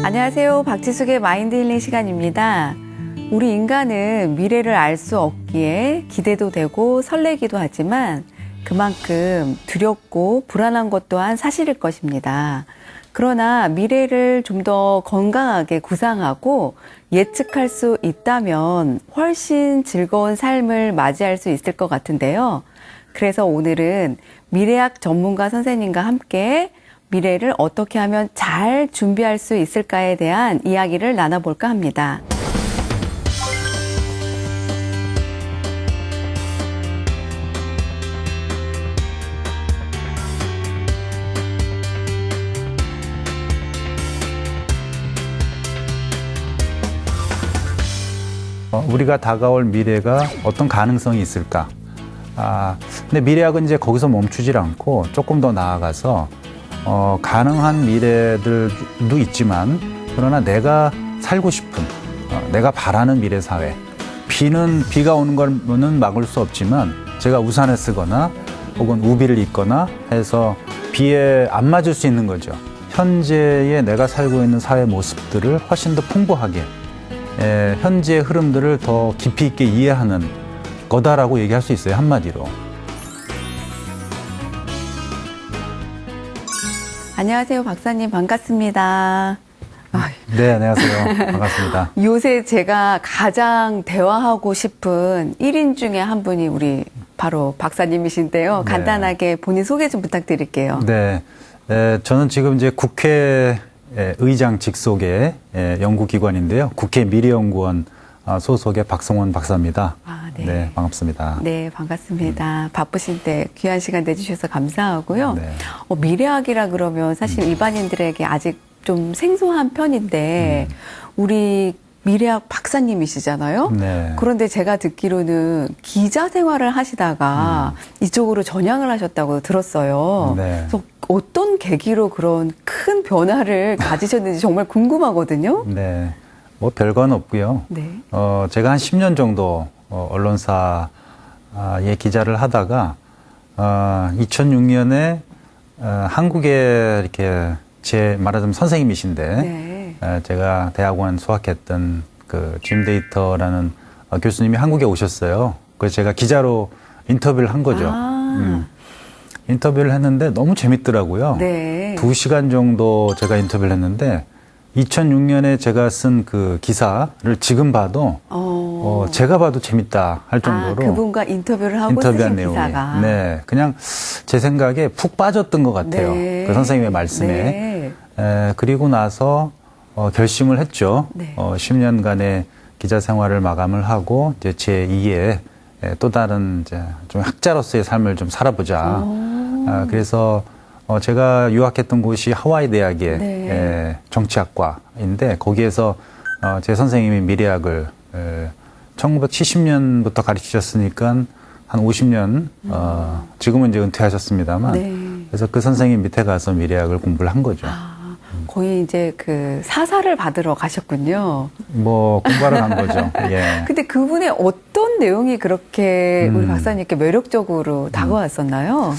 안녕하세요. 박지숙의 마인드 힐링 시간입니다. 우리 인간은 미래를 알 수 없기에 기대도 되고 설레기도 하지만 그만큼 두렵고 불안한 것 또한 사실일 것입니다. 그러나 미래를 좀 더 건강하게 구상하고 예측할 수 있다면 훨씬 즐거운 삶을 맞이할 수 있을 것 같은데요. 그래서 오늘은 미래학 전문가 선생님과 함께 미래를 어떻게 하면 잘 준비할 수 있을까에 대한 이야기를 나눠볼까 합니다. 우리가 다가올 미래가 어떤 가능성이 있을까? 근데 미래학은 이제 거기서 멈추질 않고 조금 더 나아가서 가능한 미래들도 있지만 그러나 내가 살고 싶은 내가 바라는 미래 사회. 비가 오는 거는 막을 수 없지만 제가 우산을 쓰거나 혹은 우비를 입거나 해서 비에 안 맞을 수 있는 거죠. 현재의 내가 살고 있는 사회 모습들을 훨씬 더 풍부하게 현재의 흐름들을 더 깊이 있게 이해하는 거다라고 얘기할 수 있어요. 한마디로. 안녕하세요. 박사님 반갑습니다. 네, 안녕하세요. 반갑습니다. 요새 제가 가장 대화하고 싶은 1인 중에 한 분이 우리 바로 박사님이신데요. 네. 간단하게 본인 소개 좀 부탁드릴게요. 네, 저는 지금 이제 국회 의장 직속의 연구기관인데요. 국회 미래연구원 소속의 박성원 박사입니다. 네. 네, 반갑습니다. 네, 반갑습니다. 바쁘신데 귀한 시간 내주셔서 감사하고요. 네. 미래학이라 그러면 사실 일반인들에게 아직 좀 생소한 편인데 우리 미래학 박사님이시잖아요. 네. 그런데 제가 듣기로는 기자 생활을 하시다가 이쪽으로 전향을 하셨다고 들었어요. 네. 그래서 어떤 계기로 그런 큰 변화를 가지셨는지 정말 궁금하거든요. 네, 뭐 별건 없고요. 네. 제가 한 10년 정도 언론사에 기자를 하다가 2006년에 한국에 이렇게 제 말하자면 선생님이신데 네. 제가 대학원 수학했던 그 짐 데이터라는 교수님이 한국에 오셨어요. 그래서 제가 기자로 인터뷰를 한 거죠. 인터뷰를 했는데 너무 재밌더라고요. 네. 2시간 정도 제가 인터뷰를 했는데 2006년에 제가 쓴 그 기사를 지금 봐도 제가 봐도 재밌다 할 정도로 그분과 인터뷰를 하고 쓰신 기사가. 네, 그냥 제 생각에 푹 빠졌던 것 같아요. 네. 그 선생님의 말씀에. 네. 그리고 나서 결심을 했죠. 네. 10년간의 기자 생활을 마감을 하고 이제 제 2의 또 다른 이제 좀 학자로서의 삶을 좀 살아보자. 그래서 제가 유학했던 곳이 하와이 대학의 네. 정치학과인데 거기에서 제 선생님이 미래학을 1970년부터 가르치셨으니까 한 50년 지금은 이제 은퇴하셨습니다만 네. 그래서 그 선생님 밑에 가서 미래학을 공부를 한 거죠. 거의 이제 그 사사를 받으러 가셨군요. 뭐 공부하러 간 거죠. 예. 근데 그분의 어떤 내용이 그렇게 우리 박사님께 매력적으로 다가왔었나요?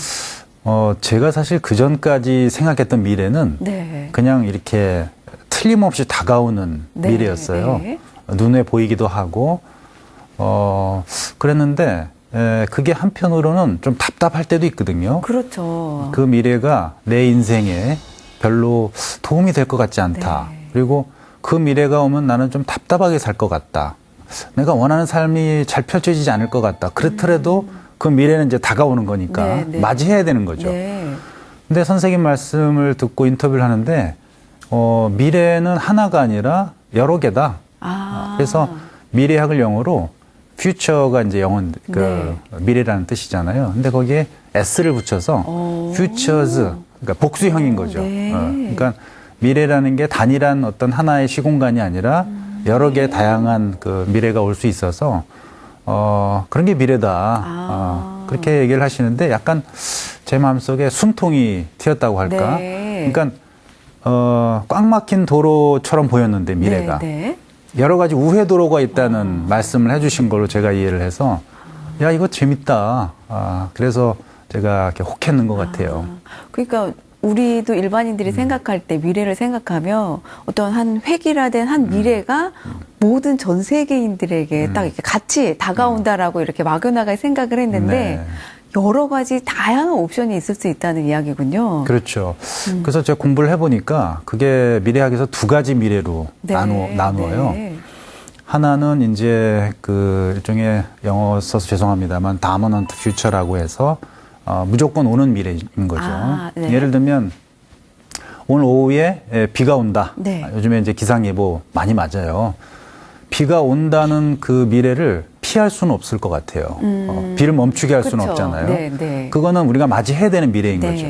제가 사실 그 전까지 생각했던 미래는 네. 그냥 이렇게 틀림없이 다가오는 네, 미래였어요. 네. 눈에 보이기도 하고, 그랬는데, 그게 한편으로는 좀 답답할 때도 있거든요. 그렇죠. 그 미래가 내 인생에 별로 도움이 될 것 같지 않다. 네. 그리고 그 미래가 오면 나는 좀 답답하게 살 것 같다. 내가 원하는 삶이 잘 펼쳐지지 않을 것 같다. 그렇더라도 그 미래는 이제 다가오는 거니까 네, 네. 맞이해야 되는 거죠. 네. 근데 선생님 말씀을 듣고 인터뷰를 하는데, 미래는 하나가 아니라 여러 개다. 그래서 미래학을 영어로 future가 이제 영어 미래라는 뜻이잖아요. 근데 거기에 s를 붙여서 futures, 그러니까 복수형인 거죠. 네. 그러니까 미래라는 게 단일한 어떤 하나의 시공간이 아니라 여러 개의 다양한 그 미래가 올 수 있어서 그런 게 미래다. 그렇게 얘기를 하시는데 약간 제 마음속에 숨통이 튀었다고 할까. 네. 그러니까 꽉 막힌 도로처럼 보였는데 미래가. 네. 여러 가지 우회 도로가 있다는 말씀을 해주신 걸로 제가 이해를 해서 야 이거 재밌다. 그래서 제가 이렇게 혹했는 것 같아요. 그러니까 우리도 일반인들이 생각할 때 미래를 생각하면 어떤 한 획일화된 한 미래가 모든 전 세계인들에게 딱 이렇게 같이 다가온다라고 이렇게 막연하게 생각을 했는데 네. 여러 가지 다양한 옵션이 있을 수 있다는 이야기군요. 그렇죠. 그래서 제가 공부를 해보니까 그게 미래학에서 두 가지 미래로 네, 나누어요. 네. 하나는 이제 그 일종의 영어 써서 죄송합니다만 다머넌트 퓨처라고 해서 무조건 오는 미래인 거죠. 아, 네. 예를 들면 오늘 오후에 비가 온다. 네. 요즘에 이제 기상예보 많이 맞아요. 비가 온다는 그 미래를 피할 수는 없을 것 같아요. 비를 멈추게 할 수는 그렇죠. 없잖아요. 네, 네. 그거는 우리가 맞이해야 되는 미래인 네. 거죠.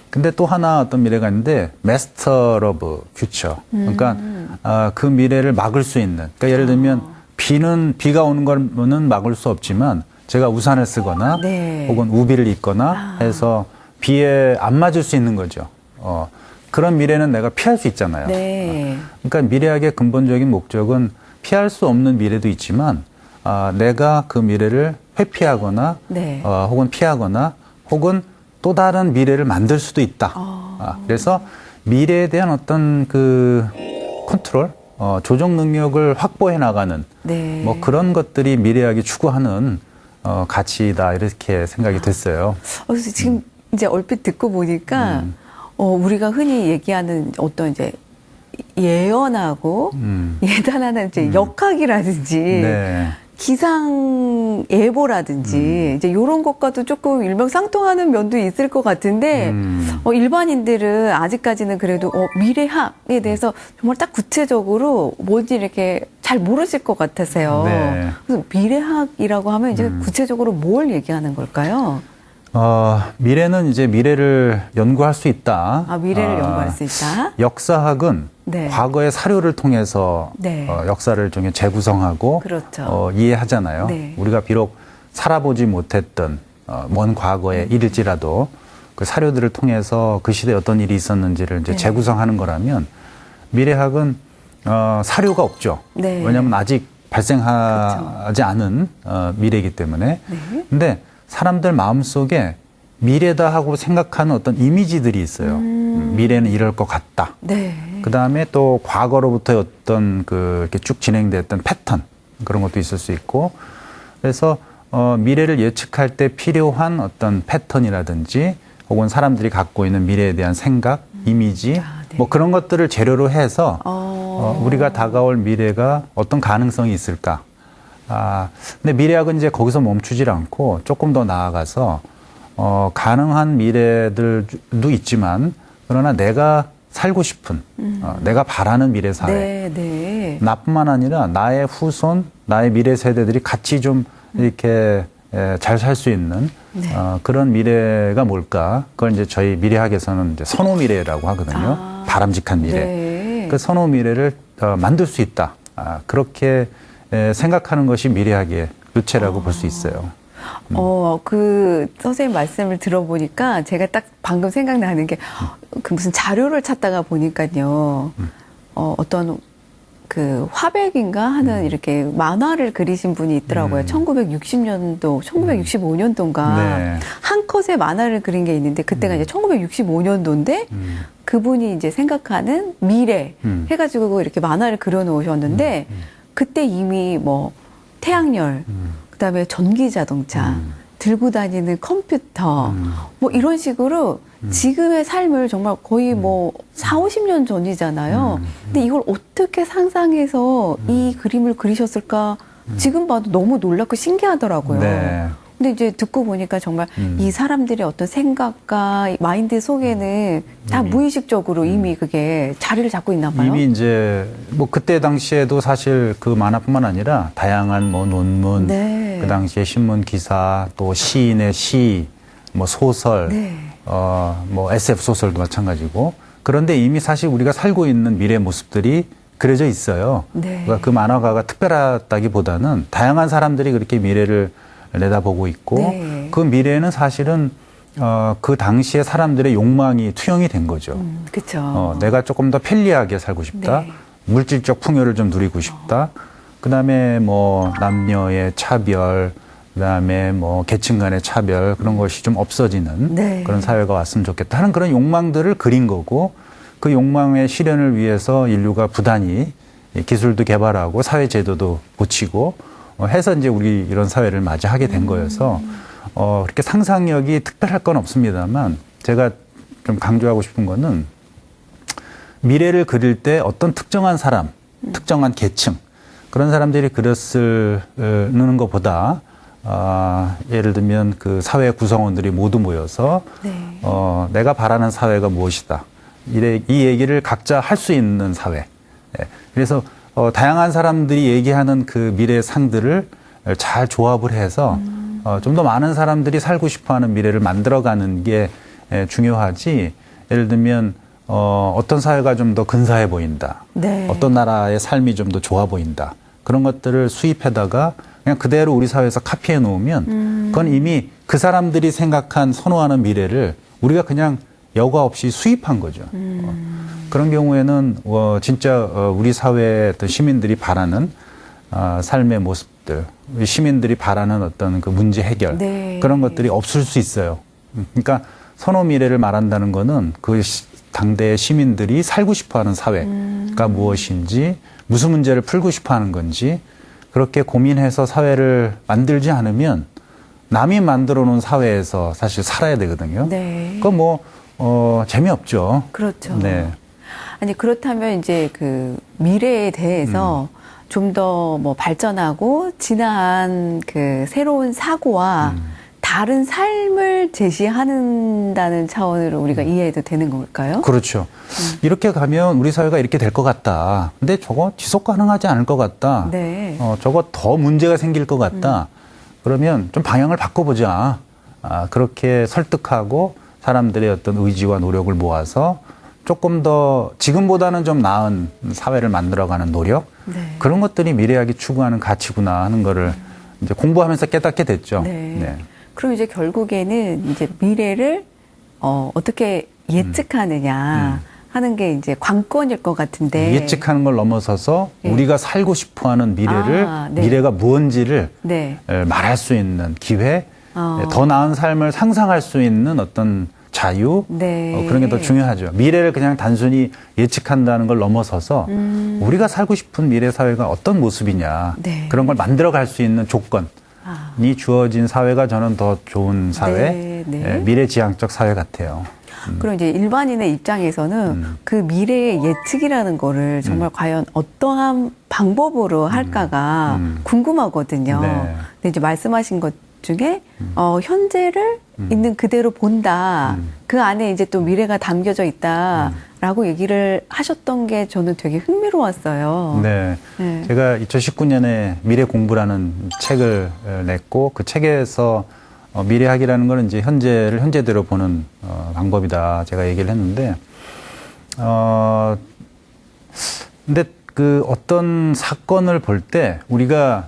근데 또 하나 어떤 미래가 있는데 마스터 오브 퓨처. 그러니까 그 미래를 막을 수 있는. 그러니까 예를 들면 비가 오는 거는 막을 수 없지만 제가 우산을 쓰거나 네. 혹은 우비를 입거나 해서 비에 안 맞을 수 있는 거죠. 그런 미래는 내가 피할 수 있잖아요. 네. 그러니까 미래학의 근본적인 목적은 피할 수 없는 미래도 있지만 내가 그 미래를 회피하거나 네. 혹은 피하거나 혹은 또 다른 미래를 만들 수도 있다. 그래서 미래에 대한 어떤 그 컨트롤, 조정 능력을 확보해 나가는 네. 뭐 그런 것들이 미래학이 추구하는 가치다 이렇게 생각이 됐어요. 그래서 지금 이제 얼핏 듣고 보니까 우리가 흔히 얘기하는 어떤 이제 예언하고 예단하는 이제 역학이라든지 네. 기상 예보라든지 이제 이런 것과도 조금 일맥상통하는 면도 있을 것 같은데 일반인들은 아직까지는 그래도 미래학에 대해서 정말 딱 구체적으로 뭔지 이렇게 잘 모르실 것 같으세요. 네. 그래서 미래학이라고 하면 이제 구체적으로 뭘 얘기하는 걸까요? 미래는 이제 미래를 연구할 수 있다. 미래를 연구할 수 있다. 역사학은 네. 과거의 사료를 통해서 네. 역사를 좀 재구성하고 그렇죠. 이해하잖아요. 네. 우리가 비록 살아보지 못했던 먼 과거의 일일지라도 그 사료들을 통해서 그 시대에 어떤 일이 있었는지를 이제 네. 재구성하는 거라면 미래학은 사료가 없죠. 네. 왜냐하면 아직 발생하지 않은 미래이기 때문에. 네. 근데 사람들 마음속에 미래다 하고 생각하는 어떤 이미지들이 있어요. 미래는 이럴 것 같다. 네. 그 다음에 또 과거로부터 어떤 이렇게 쭉 진행됐던 패턴 그런 것도 있을 수 있고 그래서 미래를 예측할 때 필요한 어떤 패턴이라든지 혹은 사람들이 갖고 있는 미래에 대한 생각, 이미지 네. 뭐 그런 것들을 재료로 해서 우리가 다가올 미래가 어떤 가능성이 있을까. 근데 미래학은 이제 거기서 멈추질 않고 조금 더 나아가서 가능한 미래들도 있지만 그러나 내가 살고 싶은 내가 바라는 미래 사회 네, 네. 나뿐만 아니라 나의 후손, 나의 미래 세대들이 같이 좀 이렇게 잘 살 수 있는 네. 그런 미래가 뭘까? 그걸 이제 저희 미래학에서는 이제 선호 미래라고 하거든요. 바람직한 미래. 네. 그 선호 미래를 만들 수 있다. 그렇게 생각하는 것이 미래학의 루체라고 볼 수 있어요. 그 선생님 말씀을 들어보니까 제가 딱 방금 생각나는 게 그 무슨 자료를 찾다가 보니까요. 어떤 그 화백인가 하는 이렇게 만화를 그리신 분이 있더라고요. 1960년도, 1965년도인가 네. 한 컷의 만화를 그린 게 있는데 그때가 이제 1965년도인데 그분이 이제 생각하는 미래 해가지고 이렇게 만화를 그려 놓으셨는데 그때 이미 뭐 태양열, 그다음에 전기 자동차, 들고 다니는 컴퓨터, 뭐 이런 식으로 지금의 삶을 정말 거의 뭐 4, 50년 전이잖아요. 근데 이걸 어떻게 상상해서 이 그림을 그리셨을까? 지금 봐도 너무 놀랍고 신기하더라고요. 네. 근데 이제 듣고 보니까 정말 이 사람들의 어떤 생각과 이 마인드 속에는 다 무의식적으로 이미 그게 자리를 잡고 있나 봐요. 이미 이제 뭐 그때 당시에도 사실 그 만화뿐만 아니라 다양한 뭐 논문, 네. 그 당시에 신문 기사, 또 시인의 시, 뭐 소설, 네. 뭐 SF 소설도 마찬가지고 그런데 이미 사실 우리가 살고 있는 미래 모습들이 그려져 있어요. 네. 그러니까 그 만화가가 특별하다기보다는 다양한 사람들이 그렇게 미래를 내다보고 있고 네. 그 미래는 사실은 그 당시에 사람들의 욕망이 투영이 된 거죠. 그렇죠. 내가 조금 더 편리하게 살고 싶다. 네. 물질적 풍요를 좀 누리고 싶다. 그다음에 뭐 남녀의 차별, 그다음에 뭐 계층 간의 차별 그런 것이 좀 없어지는 네. 그런 사회가 왔으면 좋겠다 하는 그런 욕망들을 그린 거고 그 욕망의 실현을 위해서 인류가 부단히 기술도 개발하고 사회 제도도 고치고 해서 이제 우리 이런 사회를 맞이하게 된 거여서 그렇게 상상력이 특별할 건 없습니다만 제가 좀 강조하고 싶은 거는 미래를 그릴 때 어떤 특정한 사람, 특정한 계층 그런 사람들이 그렸는 것보다 예를 들면 그 사회 구성원들이 모두 모여서 네. 내가 바라는 사회가 무엇이다. 이 얘기를 각자 할 수 있는 사회. 예. 그래서 다양한 사람들이 얘기하는 그 미래의 상들을 잘 조합을 해서 좀 더 많은 사람들이 살고 싶어하는 미래를 만들어가는 게 중요하지. 예를 들면 어떤 사회가 좀 더 근사해 보인다. 네. 어떤 나라의 삶이 좀 더 좋아 보인다. 그런 것들을 수입해다가 그냥 그대로 우리 사회에서 카피해 놓으면 그건 이미 그 사람들이 생각한 선호하는 미래를 우리가 그냥 여과 없이 수입한 거죠. 그런 경우에는 진짜 우리 사회의 어떤 시민들이 바라는 삶의 모습들, 시민들이 바라는 어떤 그 문제 해결 네. 그런 것들이 없을 수 있어요. 그러니까 선호 미래를 말한다는 거는 그 당대의 시민들이 살고 싶어하는 사회가 무엇인지 무슨 문제를 풀고 싶어하는 건지 그렇게 고민해서 사회를 만들지 않으면 남이 만들어 놓은 사회에서 사실 살아야 되거든요. 네. 그건 뭐 재미없죠. 그렇죠. 네. 아니 그렇다면 이제 그 미래에 대해서 좀 더 뭐 발전하고 진화한 그 새로운 사고와 다른 삶을 제시한다는 차원으로 우리가 이해해도 되는 걸까요? 그렇죠. 이렇게 가면 우리 사회가 이렇게 될 것 같다. 근데 저거 지속 가능하지 않을 것 같다. 네. 저거 더 문제가 생길 것 같다. 그러면 좀 방향을 바꿔보자. 그렇게 설득하고 사람들의 어떤 의지와 노력을 모아서 조금 더 지금보다는 좀 나은 사회를 만들어가는 노력 네. 그런 것들이 미래학이 추구하는 가치구나 하는 거를 이제 공부하면서 깨닫게 됐죠. 네. 그럼 이제 결국에는 이제 미래를 어떻게 예측하느냐 하는 게 이제 관건일 것 같은데 예측하는 걸 넘어서서 네. 우리가 살고 싶어하는 미래를 네. 미래가 무언지를 네. 말할 수 있는 기회, 어. 더 나은 삶을 상상할 수 있는 어떤 자유 네. 그런 게 더 중요하죠. 미래를 그냥 단순히 예측한다는 걸 넘어서서 우리가 살고 싶은 미래 사회가 어떤 모습이냐 네. 그런 걸 만들어갈 수 있는 조건이 주어진 사회가 저는 더 좋은 사회, 네, 네. 미래지향적 사회 같아요. 그럼 이제 일반인의 입장에서는 그 미래의 예측이라는 거를 정말 과연 어떠한 방법으로 할까가 궁금하거든요. 네. 근데 이제 말씀하신 것 중에 현재를 있는 그대로 본다. 그 안에 이제 또 미래가 담겨져 있다라고 얘기를 하셨던 게 저는 되게 흥미로웠어요. 네. 네. 제가 2019년에 미래 공부라는 책을 냈고 그 책에서 미래학이라는 거는 이제 현재를 현재대로 보는 방법이다. 제가 얘기를 했는데, 근데 그 어떤 사건을 볼 때 우리가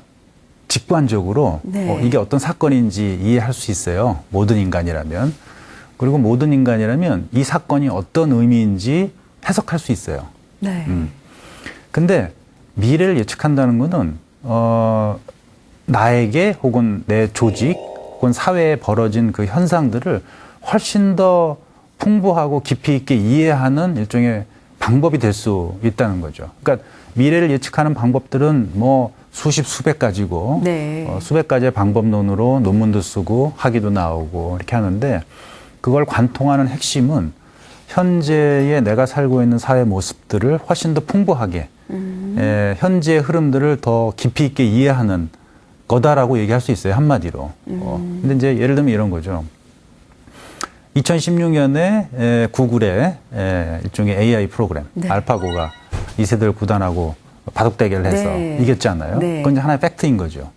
직관적으로 네. 이게 어떤 사건인지 이해할 수 있어요. 모든 인간이라면. 그리고 모든 인간이라면 이 사건이 어떤 의미인지 해석할 수 있어요. 네. 근데 미래를 예측한다는 거는 나에게 혹은 내 조직 혹은 사회에 벌어진 그 현상들을 훨씬 더 풍부하고 깊이 있게 이해하는 일종의 방법이 될 수 있다는 거죠. 그러니까 미래를 예측하는 방법들은 뭐 수십 수백 가지고 네. 수백 가지의 방법론으로 논문도 쓰고 학위도 나오고 이렇게 하는데 그걸 관통하는 핵심은 현재의 내가 살고 있는 사회 모습들을 훨씬 더 풍부하게 현재의 흐름들을 더 깊이 있게 이해하는 거다라고 얘기할 수 있어요. 한마디로. 근데 이제 예를 들면 이런 거죠. 2016년에 구글의 일종의 AI 프로그램 네. 알파고가 이세돌 구단하고 바둑 대결을 해서 네. 이겼잖아요. 네. 그건 이제 하나의 팩트인 거죠.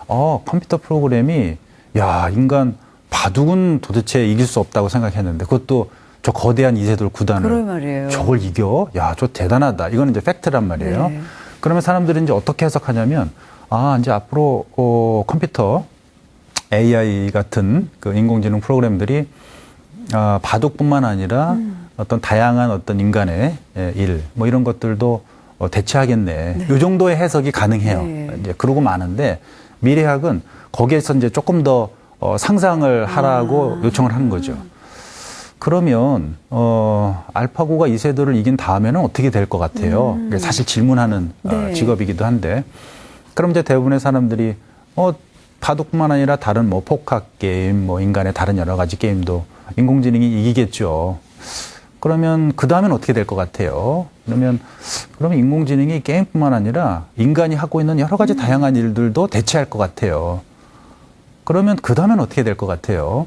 컴퓨터 프로그램이 야 인간 바둑은 도대체 이길 수 없다고 생각했는데 그것도 저 거대한 이세돌 구단을 그럴 말이에요. 저걸 이겨? 야, 저 대단하다. 이거는 이제 팩트란 말이에요. 네. 그러면 사람들이 이제 어떻게 해석하냐면 이제 앞으로 컴퓨터 AI 같은 그 인공지능 프로그램들이 바둑뿐만 아니라 어떤 다양한 어떤 인간의 일, 뭐 이런 것들도 대체하겠네. 네. 이 정도의 해석이 가능해요. 네. 이제 그러고 마는데 미래학은 거기에서 이제 조금 더 상상을 하라고 요청을 하는 거죠. 그러면 알파고가 이세돌을 이긴 다음에는 어떻게 될 것 같아요? 그게 사실 질문하는 네. 직업이기도 한데, 그럼 이제 대부분의 사람들이 바둑뿐만 아니라 다른 뭐 포카 게임, 뭐 인간의 다른 여러 가지 게임도 인공지능이 이기겠죠. 그러면 그 다음엔 어떻게 될 것 같아요? 그러면 인공지능이 게임뿐만 아니라 인간이 하고 있는 여러 가지 다양한 일들도 대체할 것 같아요. 그러면 그 다음엔 어떻게 될 것 같아요?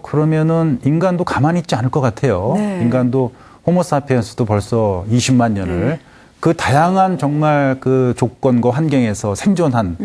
그러면은 인간도 가만히 있지 않을 것 같아요. 네. 인간도 호모사피엔스도 벌써 20만 년을 그 다양한 정말 그 조건과 환경에서 생존한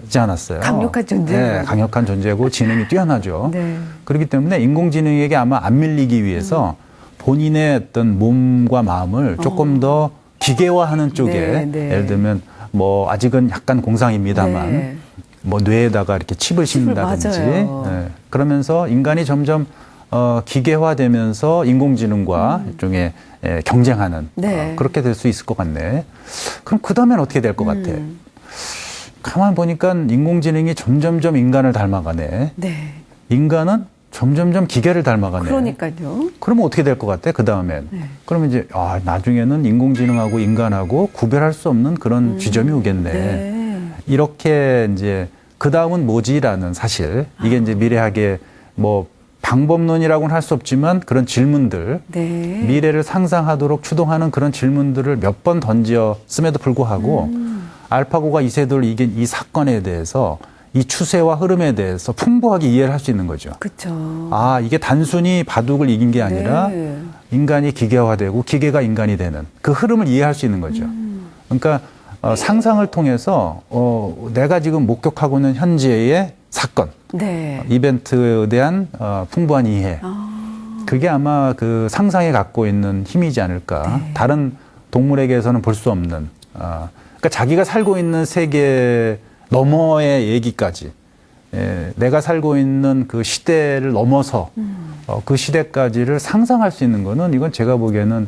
지 않았어요. 강력한 존재. 네, 강력한 존재고 지능이 뛰어나죠. 네. 그렇기 때문에 인공지능에게 아마 안 밀리기 위해서 본인의 어떤 몸과 마음을 조금 더 기계화하는 쪽에 네, 네. 예를 들면 뭐 아직은 약간 공상입니다만 네. 뭐 뇌에다가 이렇게 칩을 심는다든지 맞아요. 그러면서 인간이 점점 기계화되면서 인공지능과 일종의 경쟁하는 네. 그렇게 될 수 있을 것 같네. 그럼 그 다음엔 어떻게 될 것 같아? 가만 보니까 인공지능이 점점점 인간을 닮아가네. 네. 인간은 점점점 기계를 닮아가네. 그러니까요. 그러면 어떻게 될 것 같아? 그 다음엔. 네. 그러면 이제 나중에는 인공지능하고 인간하고 구별할 수 없는 그런 지점이 오겠네. 네. 이렇게 이제 그 다음은 뭐지라는 사실 이게 이제 미래학의 뭐 방법론이라고는 할 수 없지만 그런 질문들 네. 미래를 상상하도록 추동하는 그런 질문들을 몇 번 던졌음에도 불구하고 알파고가 이세돌을 이긴 이 사건에 대해서 이 추세와 흐름에 대해서 풍부하게 이해를 할 수 있는 거죠. 그렇죠. 이게 단순히 바둑을 이긴 게 아니라 네. 인간이 기계화되고 기계가 인간이 되는 그 흐름을 이해할 수 있는 거죠. 그러니까 상상을 통해서 내가 지금 목격하고 있는 현재의 사건, 네. 이벤트에 대한 풍부한 이해. 그게 아마 그 상상에 갖고 있는 힘이지 않을까. 네. 다른 동물에게서는 볼 수 없는. 그러니까 자기가 살고 있는 세계 너머의 얘기까지. 내가 살고 있는 그 시대를 넘어서 그 시대까지를 상상할 수 있는 거는 이건 제가 보기에는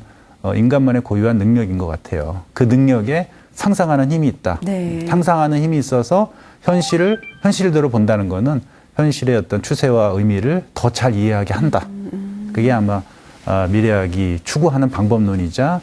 인간만의 고유한 능력인 것 같아요. 그 능력에 상상하는 힘이 있다. 네. 상상하는 힘이 있어서 현실을 현실대로 본다는 거는 현실의 어떤 추세와 의미를 더 잘 이해하게 한다. 그게 아마 미래학이 추구하는 방법론이자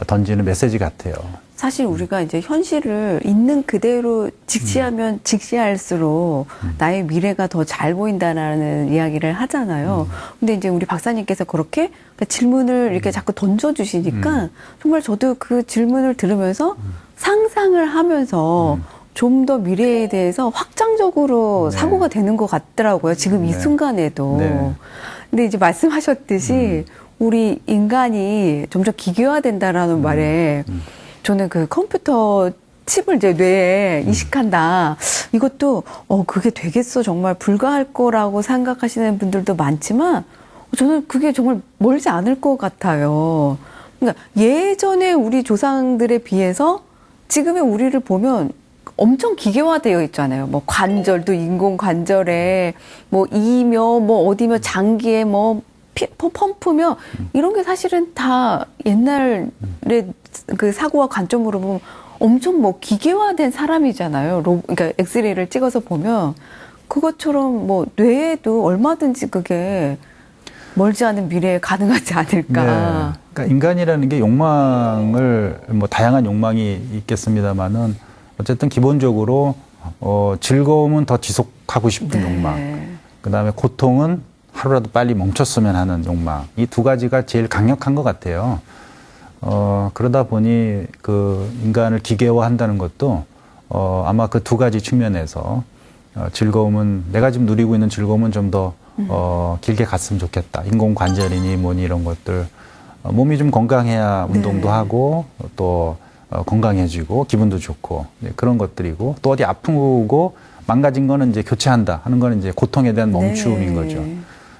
던지는 메시지 같아요. 사실 우리가 이제 현실을 있는 그대로 직시하면 직시할수록 나의 미래가 더 잘 보인다라는 이야기를 하잖아요. 근데 이제 우리 박사님께서 그렇게 질문을 이렇게 자꾸 던져주시니까 정말 저도 그 질문을 들으면서 상상을 하면서 좀 더 미래에 대해서 확장적으로 네. 사고가 되는 것 같더라고요. 지금 이 네. 순간에도. 네. 근데 이제 말씀하셨듯이 우리 인간이 점점 기계화된다라는 말에 저는 그 컴퓨터 칩을 이제 뇌에 이식한다. 이것도 그게 되겠어 정말 불가할 거라고 생각하시는 분들도 많지만 저는 그게 정말 멀지 않을 것 같아요. 그러니까 예전에 우리 조상들에 비해서 지금의 우리를 보면 엄청 기계화되어 있잖아요. 뭐 관절도 인공 관절에 뭐 이며 뭐 어디며 장기에 뭐 펌프며 이런 게 사실은 다 옛날에 그 사고와 관점으로 보면 엄청 뭐 기계화된 사람이잖아요. 그러니까 엑스레이를 찍어서 보면 그것처럼 뭐 뇌에도 얼마든지 그게 멀지 않은 미래에 가능하지 않을까. 네. 그러니까 인간이라는 게 욕망을 뭐 다양한 욕망이 있겠습니다만은 어쨌든 기본적으로 즐거움은 더 지속하고 싶은 네. 욕망. 그다음에 고통은 하루라도 빨리 멈췄으면 하는 욕망. 이 두 가지가 제일 강력한 것 같아요. 그러다 보니 그 인간을 기계화한다는 것도 아마 그 두 가지 측면에서 즐거움은 내가 지금 누리고 있는 즐거움은 좀 더 길게 갔으면 좋겠다. 인공관절이니 뭐니 이런 것들 몸이 좀 건강해야 운동도 네. 하고 또 건강해지고 기분도 좋고 그런 것들이고 또 어디 아프고 망가진 거는 이제 교체한다 하는 거는 이제 고통에 대한 멈춤인 네. 거죠.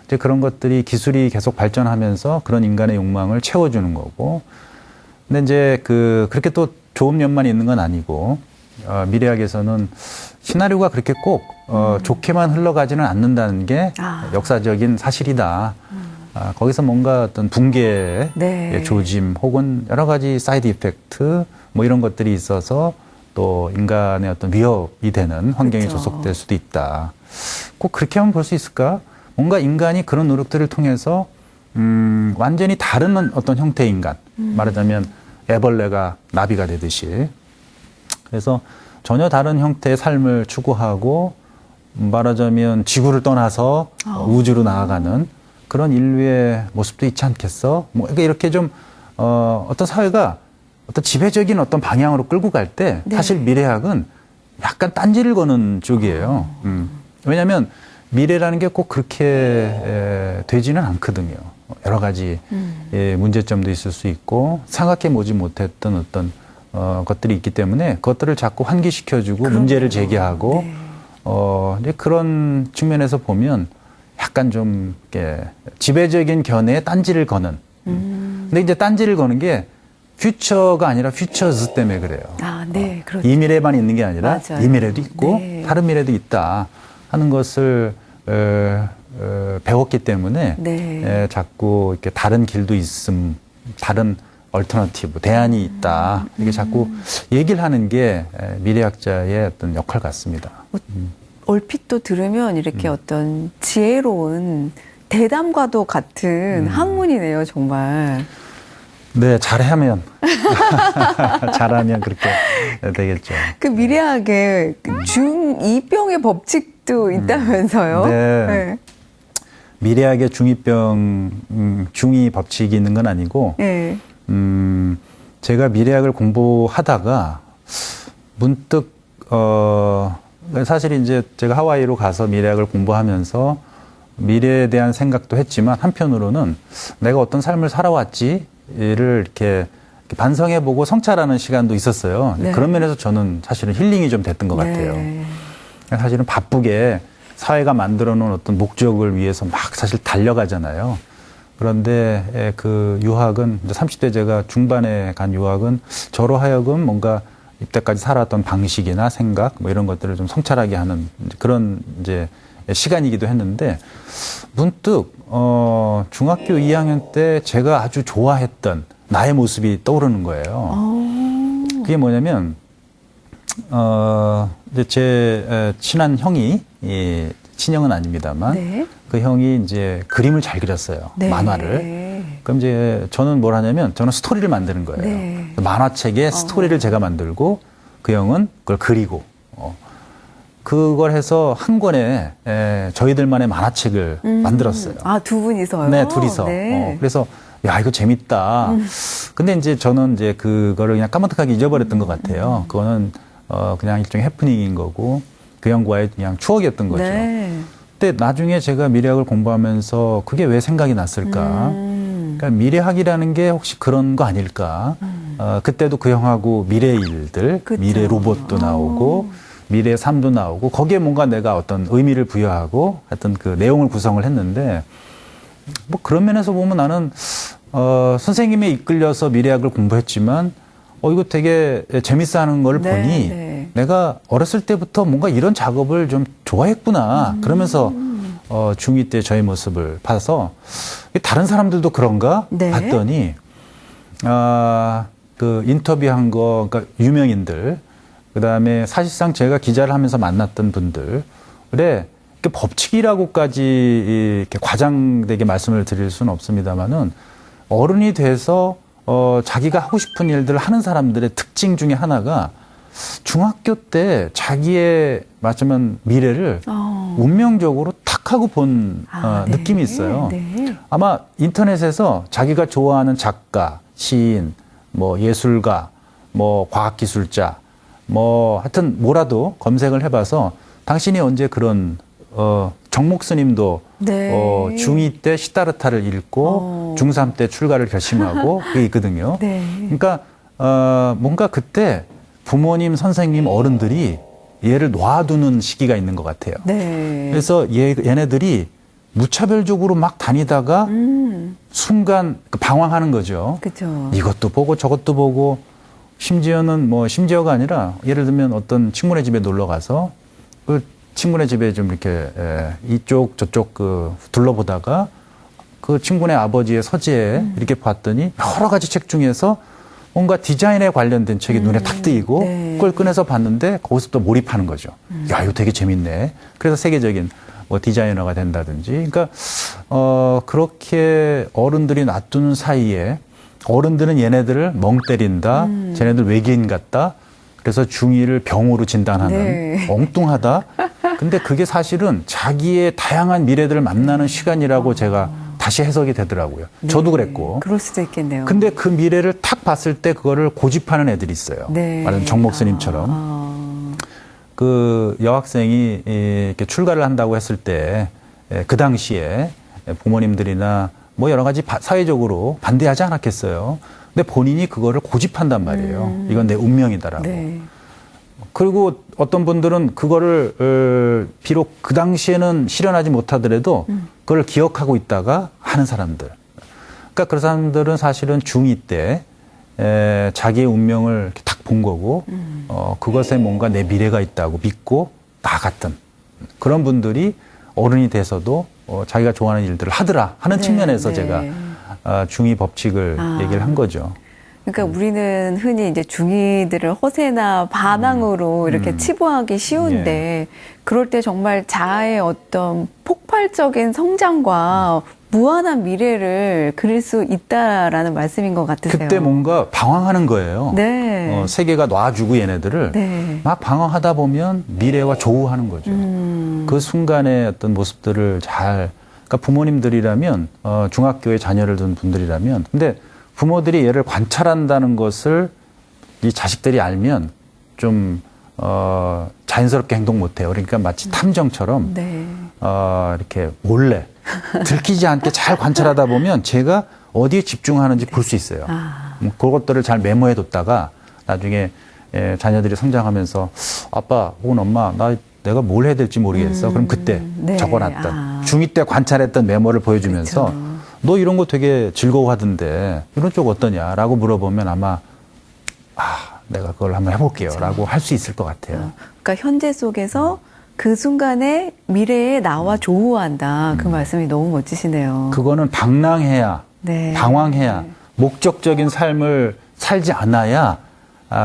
이제 그런 것들이 기술이 계속 발전하면서 그런 인간의 욕망을 채워주는 거고. 근데 이제 그렇게 또 좋은 면만 있는 건 아니고 미래학에서는 시나리오가 그렇게 꼭 좋게만 흘러가지는 않는다는 게 역사적인 사실이다. 거기서 뭔가 어떤 붕괴의 네. 조짐 혹은 여러 가지 사이드 이펙트 뭐 이런 것들이 있어서 또 인간의 어떤 위협이 되는 환경이 그렇죠. 조성될 수도 있다. 꼭 그렇게만 볼 수 있을까? 뭔가 인간이 그런 노력들을 통해서 완전히 다른 어떤 형태의 인간, 말하자면 애벌레가 나비가 되듯이, 그래서 전혀 다른 형태의 삶을 추구하고 말하자면 지구를 떠나서 우주로 나아가는 그런 인류의 모습도 있지 않겠어? 뭐 그러니까 이렇게 좀 어떤 사회가 어떤 지배적인 어떤 방향으로 끌고 갈 때 네. 사실 미래학은 약간 딴지를 거는 쪽이에요. 왜냐하면 미래라는 게 꼭 그렇게 되지는 않거든요. 여러 가지 문제점도 있을 수 있고 생각해 보지 못했던 어떤 것들이 있기 때문에 그것들을 자꾸 환기시켜주고 문제를 제기하고 네. 이제 그런 측면에서 보면 약간 좀 이렇게 지배적인 견해에 딴지를 거는. 근데 이제 딴지를 거는 게 퓨처가 아니라 퓨처즈 때문에 그래요. 아, 네, 그렇죠. 이 미래만 있는 게 아니라 맞아요. 이 미래도 있고 네. 다른 미래도 있다 하는 것을 배웠기 때문에 네. 자꾸 이렇게 다른 길도 있음, 다른 얼터너티브, 대안이 있다. 이게 자꾸 얘기를 하는 게 미래학자의 어떤 역할 같습니다. 얼핏 또 들으면 이렇게 어떤 지혜로운 대담과도 같은 학문이네요, 정말. 네, 잘하면. 잘하면 그렇게 되겠죠. 그 미래학에 그 중2병의 법칙도 있다면서요? 네. 미래학의 중이 법칙이 있는 건 아니고, 네. 제가 미래학을 공부하다가 문득, 사실 이제 제가 하와이로 가서 미래학을 공부하면서 미래에 대한 생각도 했지만 한편으로는 내가 어떤 삶을 살아왔지를 이렇게 반성해보고 성찰하는 시간도 있었어요. 네. 그런 면에서 저는 사실은 힐링이 좀 됐던 것 같아요. 네. 사실은 바쁘게 사회가 만들어 놓은 어떤 목적을 위해서 막 사실 달려가잖아요. 그런데 그 유학은 이제 30대 제가 중반에 간 유학은 저로 하여금 뭔가 이때까지 살았던 방식이나 생각 뭐 이런 것들을 좀 성찰하게 하는 그런 이제 시간이기도 했는데 문득 중학교 2학년 때 제가 아주 좋아했던 나의 모습이 떠오르는 거예요. 그게 뭐냐면 이제 제 친한 형이 친형은 아닙니다만 네. 그 형이 이제 그림을 잘 그렸어요. 네. 만화를. 그럼 이제 저는 뭘 하냐면 저는 스토리를 만드는 거예요. 네. 만화책에 스토리를 제가 만들고 그 형은 그걸 그리고 그걸 해서 한 권에 저희들만의 만화책을 만들었어요. 아, 두 분이서요? 네, 둘이서. 네. 그래서 야 이거 재밌다. 근데 이제 저는 이제 그거를 그냥 까마득하게 잊어버렸던 것 같아요. 그거는 그냥 일종의 해프닝인 거고 그 형과의 그냥 추억이었던 거죠. 네. 근데 나중에 제가 미래학을 공부하면서 그게 왜 생각이 났을까? 그러니까 미래학이라는 게 혹시 그런 거 아닐까? 그때도 그 형하고 미래 일들, 그쵸. 미래 로봇도 나오고 미래 삶도 나오고 거기에 뭔가 내가 어떤 의미를 부여하고 하여튼 그 내용을 구성을 했는데 뭐 그런 면에서 보면 나는 선생님에 이끌려서 미래학을 공부했지만 이거 되게 재밌어 하는 걸 네, 보니 네. 내가 어렸을 때부터 뭔가 이런 작업을 좀 좋아했구나. 그러면서 중2 때 저의 모습을 봐서 다른 사람들도 그런가 네. 봤더니 그 인터뷰한 거 그러니까 유명인들 그다음에 사실상 제가 기자를 하면서 만났던 분들 그래 법칙이라고까지 이렇게 과장되게 말씀을 드릴 수는 없습니다만은 어른이 돼서 자기가 하고 싶은 일들을 하는 사람들의 특징 중에 하나가 중학교 때 자기의 말하자면 미래를 운명적으로 탁 하고 본 네. 느낌이 있어요. 네. 아마 인터넷에서 자기가 좋아하는 작가, 시인, 뭐 예술가, 뭐 과학기술자, 뭐 하여튼 뭐라도 검색을 해봐서 당신이 언제 그런 정목 스님도 네. 중2 때 시다르타를 읽고 중3 때 출가를 결심하고 그게 있거든요. 네. 그러니까 뭔가 그때 부모님, 선생님, 어른들이 얘를 놔두는 시기가 있는 것 같아요. 네. 그래서 얘네들이 무차별적으로 막 다니다가 순간 방황하는 거죠. 그죠. 이것도 보고 저것도 보고 심지어는 뭐 심지어가 아니라 예를 들면 어떤 친구네 집에 놀러 가서 그 친구네 집에 좀 이렇게 이쪽 저쪽 그 둘러보다가 그 친구네 아버지의 서재에 이렇게 봤더니 여러 가지 책 중에서 뭔가 디자인에 관련된 책이 눈에 탁 띄고 네. 그걸 꺼내서 봤는데 거기서 또 몰입하는 거죠. 야, 이거 되게 재밌네. 그래서 세계적인 뭐 디자이너가 된다든지. 그러니까 그렇게 어른들이 놔두는 사이에 어른들은 얘네들을 멍 때린다. 쟤네들 외계인 같다. 그래서 중2를 병으로 진단하는 네. 엉뚱하다. 근데 그게 사실은 자기의 다양한 미래들을 만나는 시간이라고 제가 다시 해석이 되더라고요. 저도 그랬고. 그럴 수도 있겠네요. 근데 그 미래를 탁 봤을 때 그거를 고집하는 애들이 있어요. 네. 말하자면 정 목사님처럼. 그 여학생이 이렇게 출가를 한다고 했을 때 그 당시에 부모님들이나 뭐 여러 가지 사회적으로 반대하지 않았겠어요. 근데 본인이 그거를 고집한단 말이에요. 이건 내 운명이다라고. 네. 그리고 어떤 분들은 그거를 비록 그 당시에는 실현하지 못하더라도 그걸 기억하고 있다가 하는 사람들. 그러니까 그런 사람들은 사실은 중2 때 자기의 운명을 딱 본 거고 그것에 뭔가 내 미래가 있다고 믿고 나갔던 그런 분들이 어른이 돼서도 자기가 좋아하는 일들을 하더라 하는 네, 측면에서 네. 제가 중2 법칙을 얘기를 한 거죠. 그러니까 우리는 흔히 이제 중2들을 허세나 반항으로 이렇게 치부하기 쉬운데 그럴 때 정말 자아의 어떤 폭발적인 성장과 무한한 미래를 그릴 수 있다라는 말씀인 것 같으세요. 그때 뭔가 방황하는 거예요. 네. 세계가 놔주고 얘네들을 네. 막 방황하다 보면 미래와 조우하는 거죠. 그 순간의 어떤 모습들을 그러니까 부모님들이라면 중학교에 자녀를 둔 분들이라면 근데 부모들이 얘를 관찰한다는 것을 이 자식들이 알면 좀 자연스럽게 행동 못해요. 그러니까 마치 탐정처럼 네. 이렇게 몰래 들키지 않게 잘 관찰하다 보면 제가 어디에 집중하는지 볼 수 있어요. 그것들을 잘 메모해뒀다가 나중에 자녀들이 성장하면서 아빠 혹은 엄마 내가 뭘 해야 될지 모르겠어. 그럼 그때 네. 적어놨던 중2 때 관찰했던 메모를 보여주면서 그렇죠. 너 이런 거 되게 즐거워하던데 이런 쪽 어떠냐라고 물어보면 아마 내가 그걸 한번 해볼게요 라고 할 수 있을 것 같아요. 그러니까 현재 속에서 그 순간에 미래에 나와 조우한다. 그 말씀이 너무 멋지시네요. 그거는 방랑해야 네. 방황해야 목적적인 삶을 살지 않아야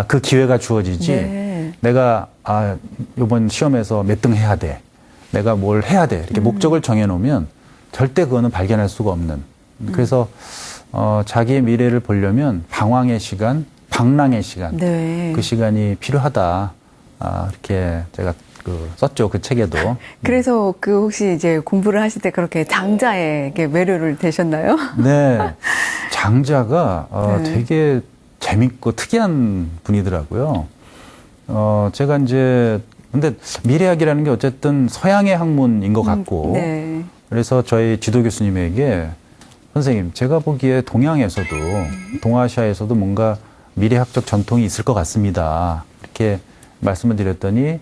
그 기회가 주어지지. 네. 내가 이번 시험에서 몇 등 해야 돼. 내가 뭘 해야 돼. 이렇게 목적을 정해놓으면 절대 그거는 발견할 수가 없는. 그래서 자기의 미래를 보려면 방황의 시간, 방랑의 시간, 네. 그 시간이 필요하다. 이렇게 제가 썼죠. 그 책에도. 그래서 그 혹시 이제 공부를 하실 때 그렇게 장자에게 매료를 되셨나요? 네. 장자가 네. 되게 재밌고 특이한 분이더라고요. 제가 이제 근데 미래학이라는 게 어쨌든 서양의 학문인 것 같고 네. 그래서 저희 지도 교수님에게 선생님 제가 보기에 동양에서도 동아시아에서도 뭔가 미래학적 전통이 있을 것 같습니다. 이렇게 말씀을 드렸더니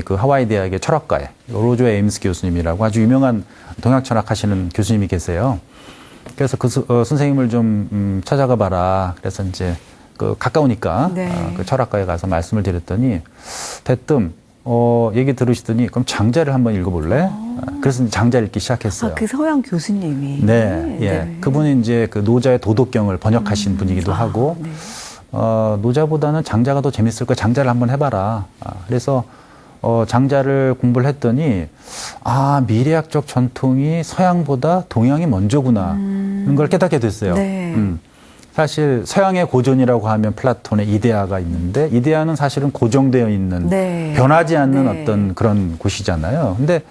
그 하와이 대학의 철학가에 로저 에임스 교수님이라고 아주 유명한 동양 철학하시는 교수님이 계세요. 그래서 그 선생님을 좀 찾아가 봐라. 그래서 이제 가까우니까 네. 그 철학가에 가서 말씀을 드렸더니 대뜸 얘기 들으시더니 그럼 장자를 한번 읽어볼래? 그래서 이제 장자 읽기 시작했어요. 그 서양 교수님이. 네, 예. 네. 그분이 이제 그 노자의 도덕경을 번역하신 분이기도 하고 네. 노자보다는 장자가 더 재밌을 거야. 장자를 한번 해봐라. 그래서 장자를 공부를 했더니 미래학적 전통이 서양보다 동양이 먼저구나 이런 걸 깨닫게 됐어요. 네. 사실 서양의 고전이라고 하면 플라톤의 이데아가 있는데 이데아는 사실은 고정되어 있는 네. 변하지 않는 네. 어떤 그런 곳이잖아요. 근데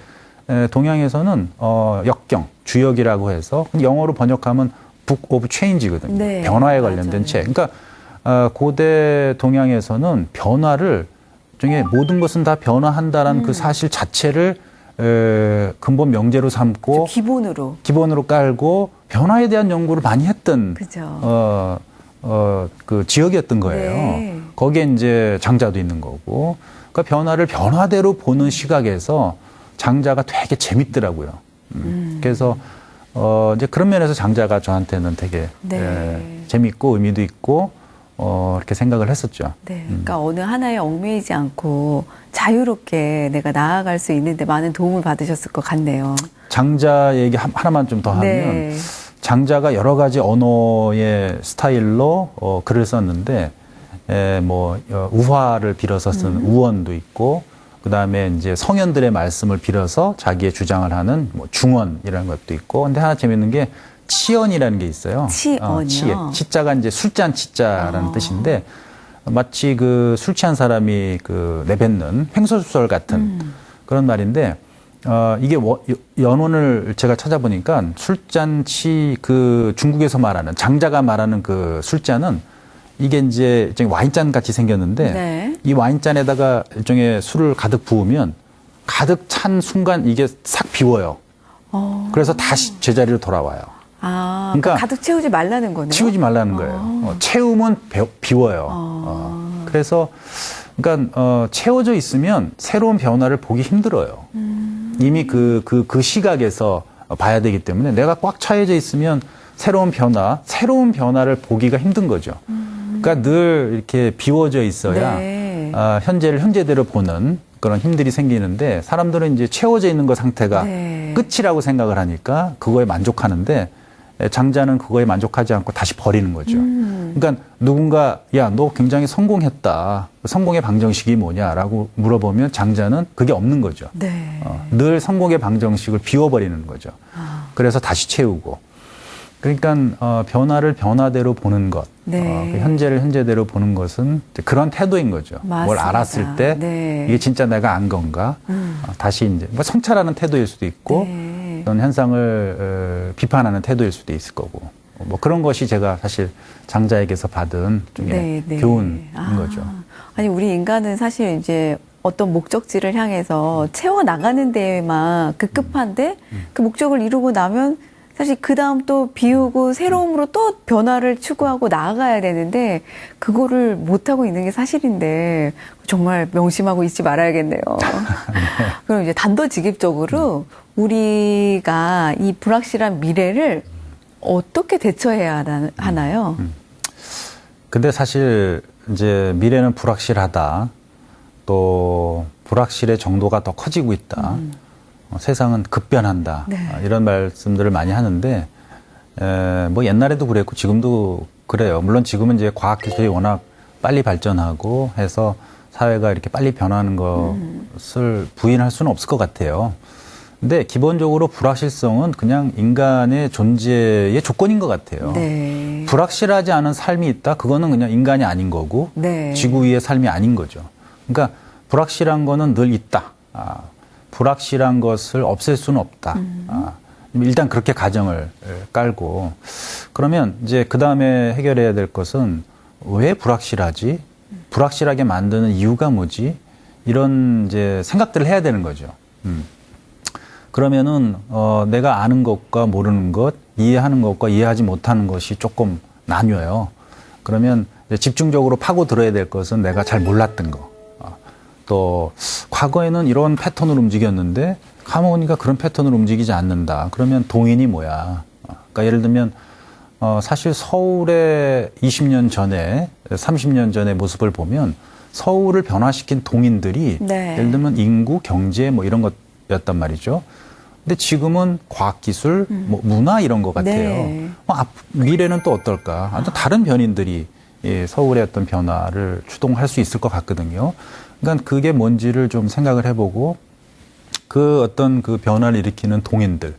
동양에서는 역경, 주역이라고 해서 영어로 번역하면 북 오브 체인지거든요. 네. 변화에 관련된 맞아요. 책. 그러니까 고대 동양에서는 변화를 중에 모든 것은 다 변화한다라는 그 사실 자체를 근본 명제로 삼고 기본으로 깔고 변화에 대한 연구를 많이 했던 그죠. 그 지역이었던 거예요. 네. 거기에 이제 장자도 있는 거고. 그러니까 변화를 변화대로 보는 시각에서 장자가 되게 재밌더라고요. 그래서 이제 그런 면에서 장자가 저한테는 되게 네. 재밌고 의미도 있고 이렇게 생각을 했었죠. 네. 그러니까 어느 하나에 얽매이지 않고 자유롭게 내가 나아갈 수 있는데 많은 도움을 받으셨을 것 같네요. 장자 얘기 하나만 좀 더 하면 네. 장자가 여러 가지 언어의 스타일로 글을 썼는데 우화를 빌어서 쓴 우원도 있고 그다음에 이제 성현들의 말씀을 빌어서 자기의 주장을 하는 뭐 중언이라는 것도 있고 근데 하나 재밌는 게 치언이라는 게 있어요. 치언이요. 치자가 이제 술잔 치자라는 뜻인데 마치 그 술 취한 사람이 그 내뱉는 횡설수설 같은 그런 말인데 이게 연원을 제가 찾아보니까 술잔치 그 중국에서 말하는 장자가 말하는 그 술잔은 이게 이제 와인잔 같이 생겼는데 네. 이 와인잔에다가 일종의 술을 가득 부으면 가득 찬 순간 이게 싹 비워요. 그래서 다시 제자리로 돌아와요. 그러니까 가득 채우지 말라는 거네요. 채우지 말라는 거예요. 채우면 비워요. 그래서 그러니까 채워져 있으면 새로운 변화를 보기 힘들어요. 이미 그 시각에서 봐야 되기 때문에 내가 꽉 차여져 있으면 새로운 변화를 보기가 힘든 거죠. 그러니까 늘 이렇게 비워져 있어야 네. 현재를 현재대로 보는 그런 힘들이 생기는데 사람들은 이제 채워져 있는 것 상태가 네. 끝이라고 생각을 하니까 그거에 만족하는데 장자는 그거에 만족하지 않고 다시 버리는 거죠. 그러니까 누군가 야, 너 굉장히 성공했다. 성공의 방정식이 뭐냐라고 물어보면 장자는 그게 없는 거죠. 네. 늘 성공의 방정식을 비워버리는 거죠. 그래서 다시 채우고. 그러니까 변화를 변화대로 보는 것, 네. 그 현재를 현재대로 보는 것은 그런 태도인 거죠. 맞습니다. 뭘 알았을 때 네. 이게 진짜 내가 안 건가? 다시 이제 뭐 성찰하는 태도일 수도 있고 네. 어떤 현상을 비판하는 태도일 수도 있을 거고 뭐 그런 것이 제가 사실 장자에게서 받은 중에 교훈인 거죠. 아니 우리 인간은 사실 이제 어떤 목적지를 향해서 채워 나가는 데에만 급급한데 그 목적을 이루고 나면 사실 그 다음 또 비우고 새로움으로 또 변화를 추구하고 나아가야 되는데 그거를 못하고 있는 게 사실인데 정말 명심하고 있지 말아야겠네요. 그럼 이제 단도직입적으로 우리가 이 불확실한 미래를 어떻게 대처해야 하나요? 근데 사실 이제 미래는 불확실하다. 또 불확실의 정도가 더 커지고 있다. 세상은 급변한다. 네. 이런 말씀들을 많이 하는데 뭐 옛날에도 그랬고 지금도 그래요. 물론 지금은 이제 과학기술이 워낙 빨리 발전하고 해서 사회가 이렇게 빨리 변하는 것을 부인할 수는 없을 것 같아요. 근데 기본적으로 불확실성은 그냥 인간의 존재의 조건인 것 같아요. 네. 불확실하지 않은 삶이 있다? 그거는 그냥 인간이 아닌 거고 네. 지구 위의 삶이 아닌 거죠. 그러니까 불확실한 거는 늘 있다. 불확실한 것을 없앨 수는 없다. 일단 그렇게 가정을 깔고 그러면 이제 그 다음에 해결해야 될 것은 왜 불확실하지? 불확실하게 만드는 이유가 뭐지? 이런 이제 생각들을 해야 되는 거죠. 그러면은 내가 아는 것과 모르는 것, 이해하는 것과 이해하지 못하는 것이 조금 나뉘어요. 그러면 이제 집중적으로 파고 들어야 될 것은 내가 잘 몰랐던 거. 또 과거에는 이런 패턴으로 움직였는데 가만 보니까 그런 패턴으로 움직이지 않는다. 그러면 동인이 뭐야? 그러니까 예를 들면 사실 서울의 20년 전에 30년 전의 모습을 보면 서울을 변화시킨 동인들이 네. 예를 들면 인구, 경제 뭐 이런 것이었단 말이죠. 근데 지금은 과학기술, 뭐 문화 이런 것 같아요. 네. 미래는 또 어떨까? 다른 변인들이 서울의 어떤 변화를 추동할 수 있을 것 같거든요. 그러니까 그게 뭔지를 좀 생각을 해보고 그 어떤 그 변화를 일으키는 동인들.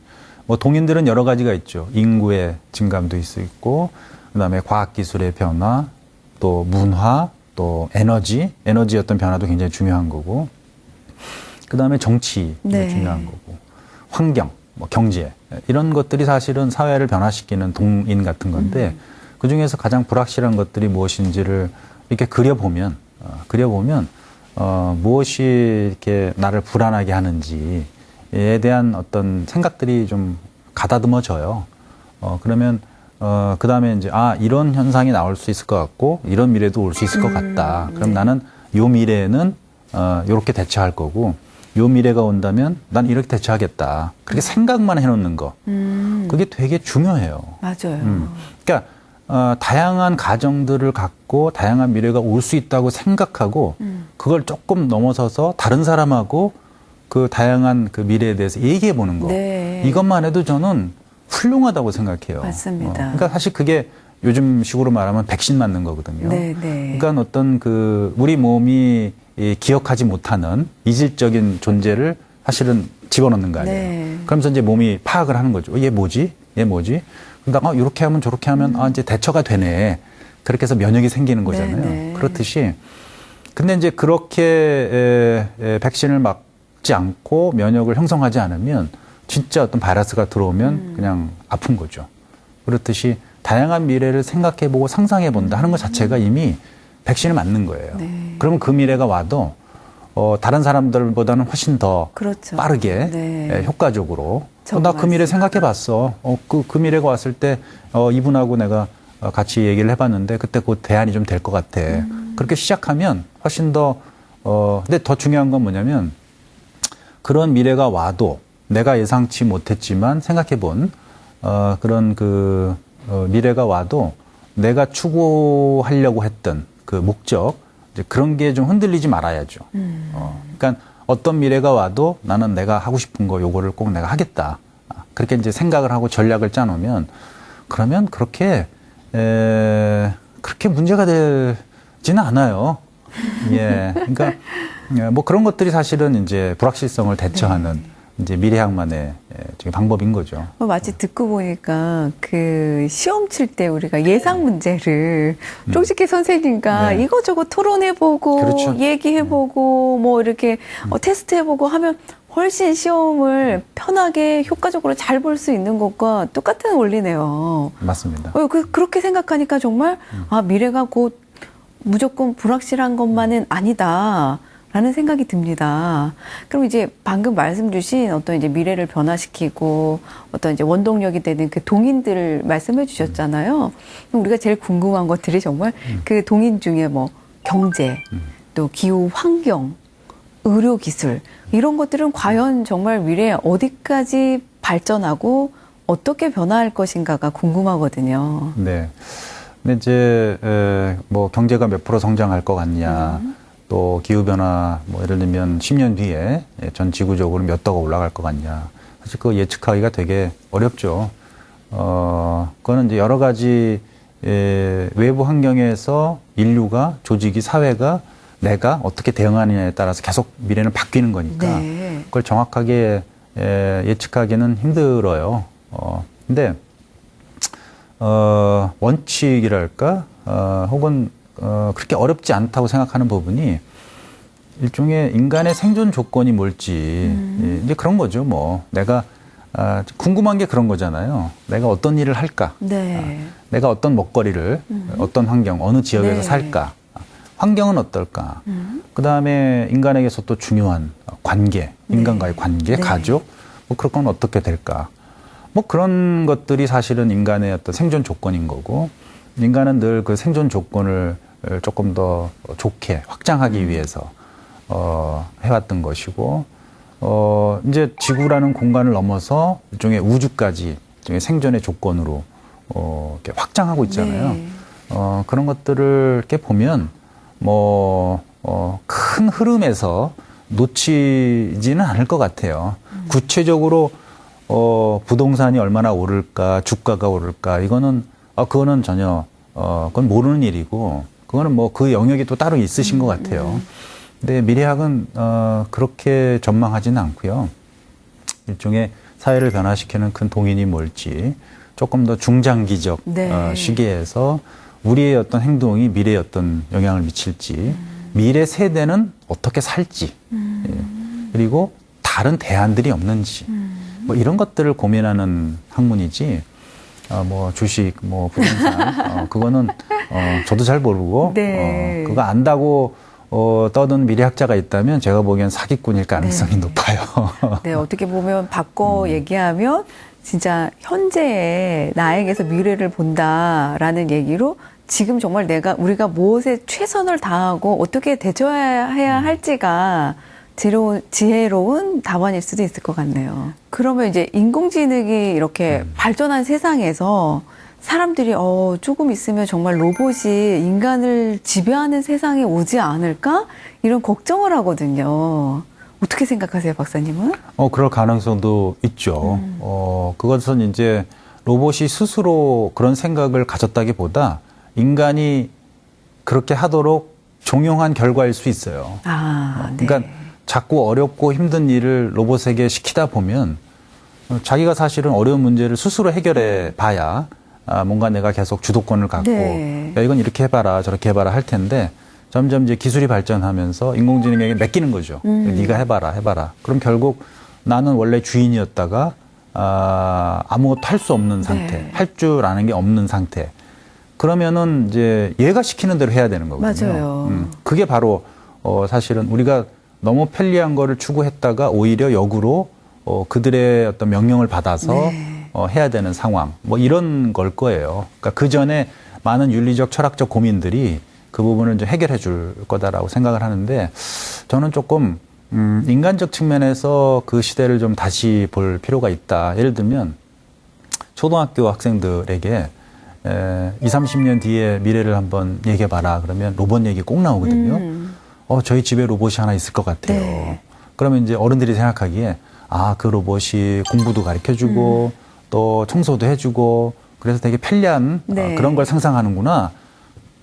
뭐 동인들은 여러 가지가 있죠. 인구의 증감도 있을 수 있고, 그다음에 과학기술의 변화, 또 문화, 또 에너지 어떤 변화도 굉장히 중요한 거고, 그다음에 정치가 네. 중요한 거고, 환경, 뭐 경제 이런 것들이 사실은 사회를 변화시키는 동인 같은 건데 그 중에서 가장 불확실한 것들이 무엇인지를 이렇게 그려보면 무엇이 이렇게 나를 불안하게 하는지에 대한 어떤 생각들이 좀 가다듬어져요. 그러면 그 다음에 이제 이런 현상이 나올 수 있을 것 같고 이런 미래도 올 수 있을 것 같다. 그럼 네. 나는 요 미래에는 이렇게 대처할 거고 요 미래가 온다면 난 이렇게 대처하겠다. 그렇게 생각만 해놓는 거. 그게 되게 중요해요. 맞아요. 그러니까 다양한 가정들을 갖고 다양한 미래가 올 수 있다고 생각하고 그걸 조금 넘어서서 다른 사람하고 그 다양한 그 미래에 대해서 얘기해 보는 거. 네. 이것만 해도 저는 훌륭하다고 생각해요. 맞습니다. 그러니까 사실 그게 요즘 식으로 말하면 백신 맞는 거거든요. 네, 네. 그러니까 어떤 그 우리 몸이 기억하지 못하는 이질적인 존재를 사실은 집어넣는 거 아니에요. 네. 그러면서 이제 몸이 파악을 하는 거죠. 얘 뭐지? 얘 뭐지? 그러다가 이렇게 하면 저렇게 하면 이제 대처가 되네. 그렇게 해서 면역이 생기는 거잖아요. 네, 네. 그렇듯이 근데 이제 그렇게 백신을 맞지 않고 면역을 형성하지 않으면 진짜 어떤 바이러스가 들어오면 그냥 아픈 거죠. 그렇듯이 다양한 미래를 생각해보고 상상해본다 하는 것 자체가 이미 백신을 맞는 거예요. 네. 그러면 그 미래가 와도 다른 사람들보다는 훨씬 더 그렇죠. 빠르게 네. 효과적으로 저도 나 그 미래 맞습니다. 생각해봤어. 그 미래가 왔을 때 이분하고 내가 같이 얘기를 해봤는데 그때 그 대안이 좀 될 것 같아. 그렇게 시작하면 훨씬 더 근데 더 중요한 건 뭐냐면 그런 미래가 와도 내가 예상치 못했지만 생각해본 그런 그 미래가 와도 내가 추구하려고 했던 그 목적 이제 그런 게 좀 흔들리지 말아야죠. 그러니까 어떤 미래가 와도 나는 내가 하고 싶은 거 요거를 꼭 내가 하겠다. 그렇게 이제 생각을 하고 전략을 짜놓으면 그러면 그렇게 문제가 되지는 않아요. 예. 그러니까 뭐 그런 것들이 사실은 이제 불확실성을 대처하는 이제 미래학만의 방법인 거죠. 마치 듣고 보니까 그 시험 칠 때 우리가 예상 문제를 쪽집게 선생님과 네. 이거저거 토론해보고 그렇죠. 얘기해보고 뭐 이렇게 테스트해보고 하면 훨씬 시험을 편하게 효과적으로 잘 볼 수 있는 것과 똑같은 원리네요. 맞습니다. 그렇게 생각하니까 정말 미래가 곧 무조건 불확실한 것만은 아니다. 라는 생각이 듭니다. 그럼 이제 방금 말씀 주신 어떤 이제 미래를 변화시키고 어떤 이제 원동력이 되는 그 동인들을 말씀해 주셨잖아요. 그럼 우리가 제일 궁금한 것들이 정말 그 동인 중에 뭐 경제, 또 기후 환경, 의료 기술 이런 것들은 과연 정말 미래에 어디까지 발전하고 어떻게 변화할 것인가가 궁금하거든요. 네. 근데 이제 뭐 경제가 몇 프로 성장할 것 같냐. 또 기후변화, 뭐 예를 들면 10년 뒤에 전 지구적으로 몇 도가 올라갈 것 같냐. 사실 그거 예측하기가 되게 어렵죠. 그거는 이제 여러 가지 외부 환경에서 인류가, 조직이, 사회가 내가 어떻게 대응하느냐에 따라서 계속 미래는 바뀌는 거니까 네. 그걸 정확하게 예측하기는 힘들어요. 근데 원칙이랄까, 혹은 그렇게 어렵지 않다고 생각하는 부분이 일종의 인간의 생존 조건이 뭘지 이제 그런 거죠. 뭐 내가 궁금한 게 그런 거잖아요. 내가 어떤 일을 할까? 네. 내가 어떤 먹거리를 어떤 환경, 어느 지역에서 네. 살까? 환경은 어떨까? 그 다음에 인간에게서 또 중요한 관계, 인간과의 관계, 네. 가족, 뭐 그런 건 어떻게 될까? 뭐 그런 것들이 사실은 인간의 어떤 생존 조건인 거고, 인간은 늘 그 생존 조건을 조금 더 좋게 확장하기 위해서 해왔던 것이고, 이제 지구라는 공간을 넘어서 일종의 우주까지 일종의 생존의 조건으로 이렇게 확장하고 있잖아요. 네. 그런 것들을 이렇게 보면 큰 흐름에서 놓치지는 않을 것 같아요. 구체적으로 부동산이 얼마나 오를까, 주가가 오를까, 이거는 그거는 전혀 그건 모르는 일이고, 그거는 뭐 그 영역이 또 따로 있으신 것 같아요. 근데 미래학은 그렇게 전망하지는 않고요. 일종의 사회를 변화시키는 큰 동인이 뭘지 조금 더 중장기적 네. 시기에서 우리의 어떤 행동이 미래에 어떤 영향을 미칠지, 미래 세대는 어떻게 살지, 예. 그리고 다른 대안들이 없는지, 뭐 이런 것들을 고민하는 학문이지, 뭐 주식, 뭐 부동산, 그거는 저도 잘 모르고, 네. 그거 안다고 떠든 미래학자가 있다면 제가 보기엔 사기꾼일 가능성이 높아요. 네, 어떻게 보면 바꿔 얘기하면 진짜 현재의 나에게서 미래를 본다라는 얘기로 지금 정말 우리가 무엇에 최선을 다하고 어떻게 대처해야 할지가 지혜로운 답안일 수도 있을 것 같네요. 그러면 이제 인공지능이 이렇게 발전한 세상에서 사람들이 조금 있으면 정말 로봇이 인간을 지배하는 세상이 오지 않을까? 이런 걱정을 하거든요. 어떻게 생각하세요, 박사님은? 그럴 가능성도 있죠. 그것은 이제 로봇이 스스로 그런 생각을 가졌다기보다 인간이 그렇게 하도록 종용한 결과일 수 있어요. 네. 그러니까 자꾸 어렵고 힘든 일을 로봇에게 시키다 보면 자기가 사실은 어려운 문제를 스스로 해결해 봐야 뭔가 내가 계속 주도권을 갖고 네. 야, 이건 이렇게 해봐라 저렇게 해봐라 할 텐데 점점 이제 기술이 발전하면서 인공지능에게 맡기는 거죠. 네가 해봐라. 그럼 결국 나는 원래 주인이었다가 아무것도 할 수 없는 상태, 네. 할 줄 아는 게 없는 상태. 그러면은 이제 얘가 시키는 대로 해야 되는 거거든요. 맞아요. 그게 바로 사실은 우리가 너무 편리한 거를 추구했다가 오히려 역으로 그들의 어떤 명령을 받아서 네. 해야 되는 상황, 뭐 이런 걸 거예요. 그러니까 그 전에 많은 윤리적, 철학적 고민들이 그 부분을 좀 해결해 줄 거다라고 생각을 하는데 저는 조금 인간적 측면에서 그 시대를 좀 다시 볼 필요가 있다. 예를 들면 초등학교 학생들에게 20, 30년 뒤에 미래를 한번 얘기해봐라. 그러면 로봇 얘기 꼭 나오거든요. 저희 집에 로봇이 하나 있을 것 같아요. 네. 그러면 이제 어른들이 생각하기에 그 로봇이 공부도 가르쳐주고 또 청소도 해주고 그래서 되게 편리한 네. 그런 걸 상상하는구나.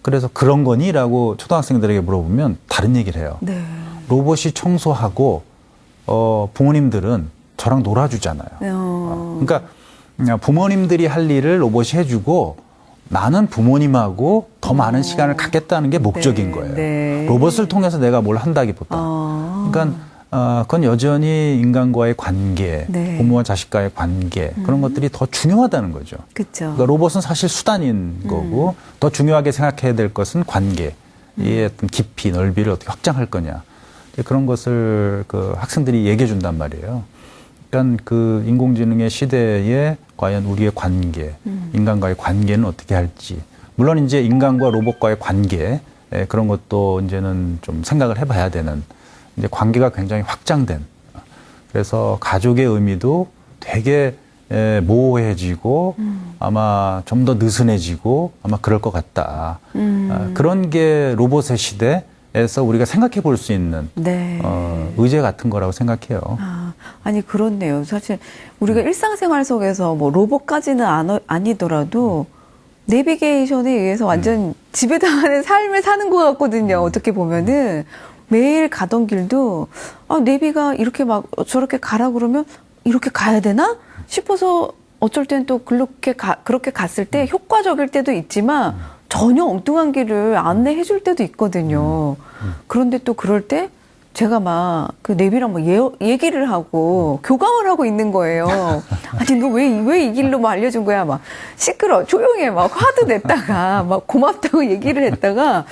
그래서 그런 거니? 라고 초등학생들에게 물어보면 다른 얘기를 해요. 네. 로봇이 청소하고 부모님들은 저랑 놀아주잖아요. 그러니까 부모님들이 할 일을 로봇이 해주고 나는 부모님하고 더 많은 시간을 갖겠다는 게 목적인 네. 거예요. 네. 로봇을 통해서 내가 뭘 한다기보다. 그러니까 그건 여전히 인간과의 관계, 네. 부모와 자식과의 관계 그런 것들이 더 중요하다는 거죠. 그렇죠. 그러니까 로봇은 사실 수단인 거고 더 중요하게 생각해야 될 것은 관계, 이 어떤 깊이, 넓이를 어떻게 확장할 거냐. 이제 그런 것을 그 학생들이 얘기해 준단 말이에요. 그러니까 그 인공지능의 시대에 과연 우리의 관계, 인간과의 관계는 어떻게 할지. 물론 이제 인간과 로봇과의 관계 그런 것도 이제는 좀 생각을 해봐야 되는 이제 관계가 굉장히 확장된. 그래서 가족의 의미도 되게 모호해지고 아마 좀 더 느슨해지고 아마 그럴 것 같다. 그런 게 로봇의 시대에서 우리가 생각해 볼 수 있는 네. 의제 같은 거라고 생각해요. 아니 그렇네요. 사실 우리가 일상생활 속에서 뭐 로봇까지는 아니더라도 내비게이션에 의해서 완전 지배당하는 삶을 사는 것 같거든요. 어떻게 보면은 매일 가던 길도 내비가 이렇게 막 저렇게 가라 그러면 이렇게 가야 되나 싶어서 어쩔 땐 또 그렇게 갔을 때 효과적일 때도 있지만 전혀 엉뚱한 길을 안내해 줄 때도 있거든요. 그런데 또 그럴 때 제가 막 그 내비랑 막 얘기를 하고 교감을 하고 있는 거예요. 아니 너 왜 이 길로 막 알려준 거야? 막 시끄러, 조용해, 막 화도 냈다가 막 고맙다고 얘기를 했다가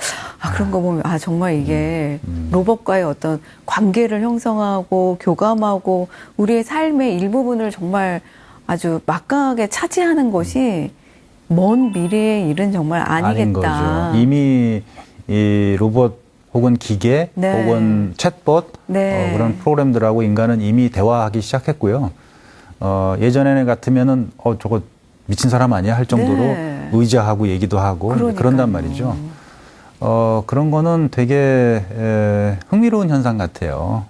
그런 거 보면 정말 이게 로봇과의 어떤 관계를 형성하고 교감하고 우리의 삶의 일부분을 정말 아주 막강하게 차지하는 것이 먼 미래의 일은 정말 아니겠다. 아닌 거죠. 이미 이 로봇 혹은 기계 네. 혹은 챗봇 네. 그런 프로그램들하고 인간은 이미 대화하기 시작했고요. 예전에는 같으면은 저거 미친 사람 아니야 할 정도로 네. 의지하고 얘기도 하고 그런단 말이죠. 그런 거는 되게 흥미로운 현상 같아요.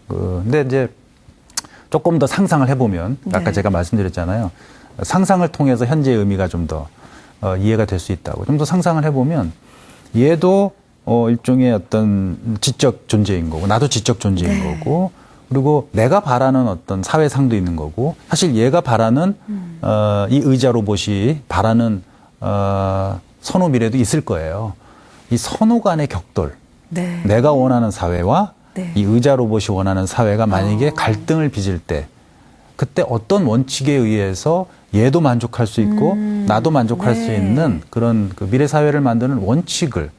근데 이제 조금 더 상상을 해보면 아까 네. 제가 말씀드렸잖아요. 상상을 통해서 현재의 의미가 좀 더 이해가 될 수 있다고. 좀 더 상상을 해보면 얘도 일종의 어떤 지적 존재인 거고 나도 지적 존재인 네. 거고 그리고 내가 바라는 어떤 사회상도 있는 거고 사실 얘가 바라는 이 의자 로봇이 바라는 선호 미래도 있을 거예요. 이 선호 간의 격돌, 네. 내가 원하는 사회와 네. 이 의자 로봇이 원하는 사회가 만약에 갈등을 빚을 때 그때 어떤 원칙에 의해서 얘도 만족할 수 있고 나도 만족할 네. 수 있는 그런 그 미래 사회를 만드는 원칙을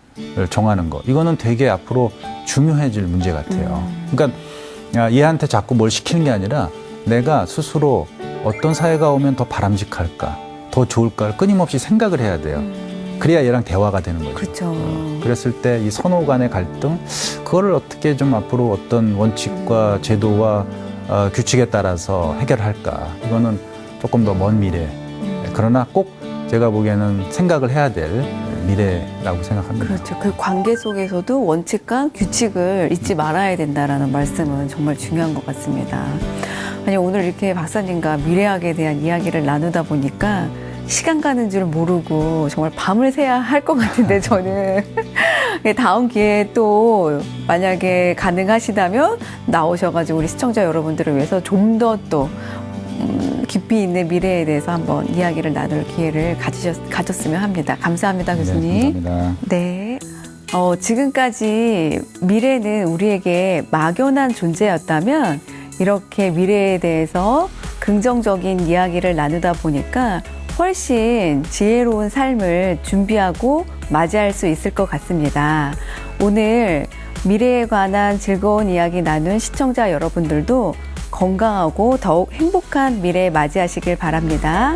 정하는 거. 이거는 되게 앞으로 중요해질 문제 같아요. 그러니까 얘한테 자꾸 뭘 시키는 게 아니라 내가 스스로 어떤 사회가 오면 더 바람직할까, 더 좋을까를 끊임없이 생각을 해야 돼요. 그래야 얘랑 대화가 되는 거죠. 그렇죠. 그랬을 때 이 선호 간의 갈등, 그거를 어떻게 좀 앞으로 어떤 원칙과 제도와 규칙에 따라서 해결할까. 이거는 조금 더 먼 미래. 그러나 꼭 제가 보기에는 생각을 해야 될 미래라고 생각합니다. 그렇죠. 그 관계 속에서도 원칙과 규칙을 잊지 말아야 된다라는 말씀은 정말 중요한 것 같습니다. 아니, 오늘 이렇게 박사님과 미래학에 대한 이야기를 나누다 보니까 시간 가는 줄 모르고 정말 밤을 새야 할 것 같은데, 저는. 다음 기회에 또 만약에 가능하시다면 나오셔가지고 우리 시청자 여러분들을 위해서 좀 더 또 깊이 있는 미래에 대해서 한번 이야기를 나눌 기회를 가졌으면 합니다. 감사합니다, 교수님. 네, 감사합니다. 네. 지금까지 미래는 우리에게 막연한 존재였다면 이렇게 미래에 대해서 긍정적인 이야기를 나누다 보니까 훨씬 지혜로운 삶을 준비하고 맞이할 수 있을 것 같습니다. 오늘 미래에 관한 즐거운 이야기 나눈 시청자 여러분들도 건강하고 더욱 행복한 미래 맞이하시길 바랍니다.